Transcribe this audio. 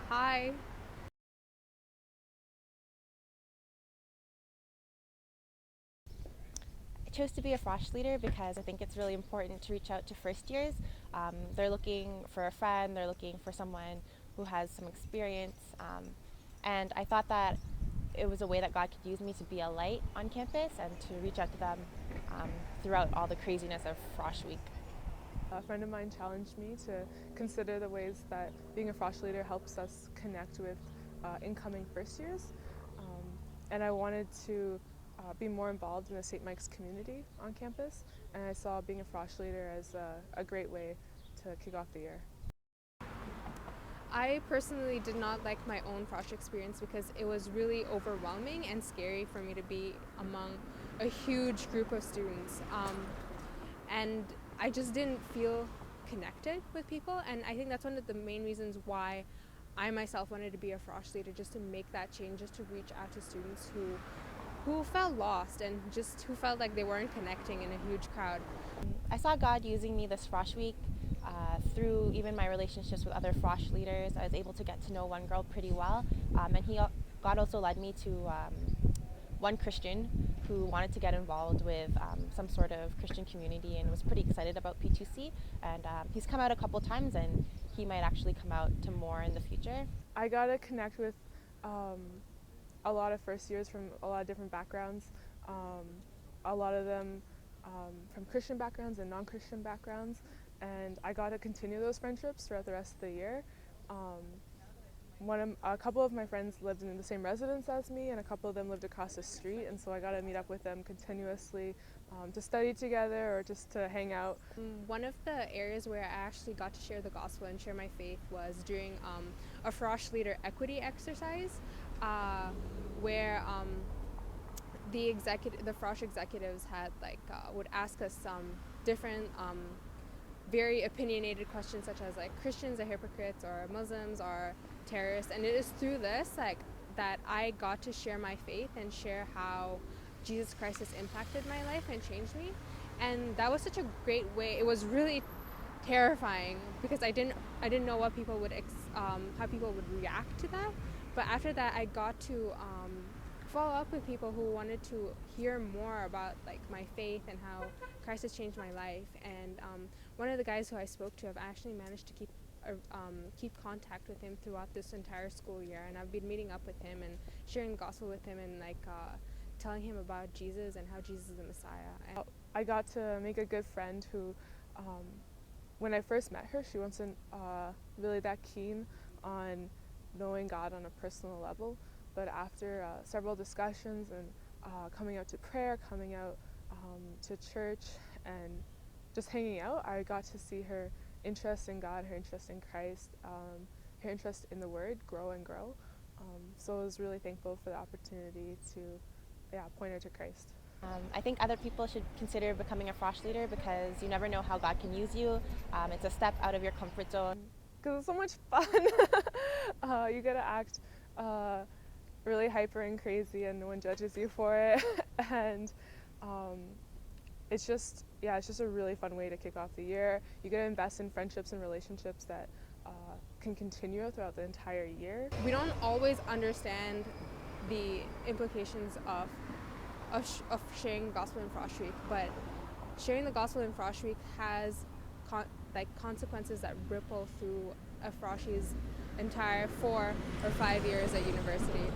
Hi. I chose to be a Frosh Leader because I think it's really important to reach out to first years. They're looking for a friend, they're looking for someone who has some experience, and I thought that it was a way that God could use me to be a light on campus and to reach out to them throughout all the craziness of Frosh Week. A friend of mine challenged me to consider the ways that being a Frosh Leader helps us connect with incoming first years. Um, and I wanted to be more involved in the St. Mike's community on campus, and I saw being a Frosh Leader as a great way to kick off the year. I personally did not like my own Frosh experience because it was really overwhelming and scary for me to be among a huge group of students. And I just didn't feel connected with people, and I think that's one of the main reasons why I myself wanted to be a Frosh Leader, just to make that change, just to reach out to students who felt lost and just who felt like they weren't connecting in a huge crowd. I saw God using me this Frosh Week through even my relationships with other Frosh leaders. I was able to get to know one girl pretty well, and God also led me to one Christian who wanted to get involved with some sort of Christian community and was pretty excited about P2C. And he's come out a couple times, and he might actually come out to more in the future. I got to connect with a lot of first years from a lot of different backgrounds, a lot of them from Christian backgrounds and non-Christian backgrounds, and I got to continue those friendships throughout the rest of the year. A couple of my friends lived in the same residence as me, and a couple of them lived across the street, and so I got to meet up with them continuously to study together or just to hang out. One of the areas where I actually got to share the gospel and share my faith was during a Frosh Leader equity exercise, where the Frosh executives had would ask us some different very opinionated questions, such as Christians are hypocrites or Muslims are terrorists, and it is through this that I got to share my faith and share how Jesus Christ has impacted my life and changed me. And that was such a great way. It was really terrifying because I didn't know what people would how people would react to that. But after that, I got to follow up with people who wanted to hear more about my faith and how Christ has changed my life. And one of the guys who I spoke to, I've actually managed to keep contact with him throughout this entire school year, and I've been meeting up with him and sharing the gospel with him and telling him about Jesus and how Jesus is the Messiah. And I got to make a good friend who, when I first met her, she wasn't really that keen on knowing God on a personal level. But after several discussions and coming out to prayer, coming out to church, and just hanging out, I got to see her interest in God, her interest in Christ, her interest in the Word grow and grow. So I was really thankful for the opportunity to point her to Christ. I think other people should consider becoming a Frosh Leader because you never know how God can use you. It's a step out of your comfort zone. Because it's so much fun. You get to act really hyper and crazy, and no one judges you for it. And it's just a really fun way to kick off the year. You get to invest in friendships and relationships that can continue throughout the entire year. we don't always understand the implications of sharing the gospel in Frosh Week, but sharing the gospel in Frosh Week has consequences that ripple through a Froshie's entire 4 or 5 years at university.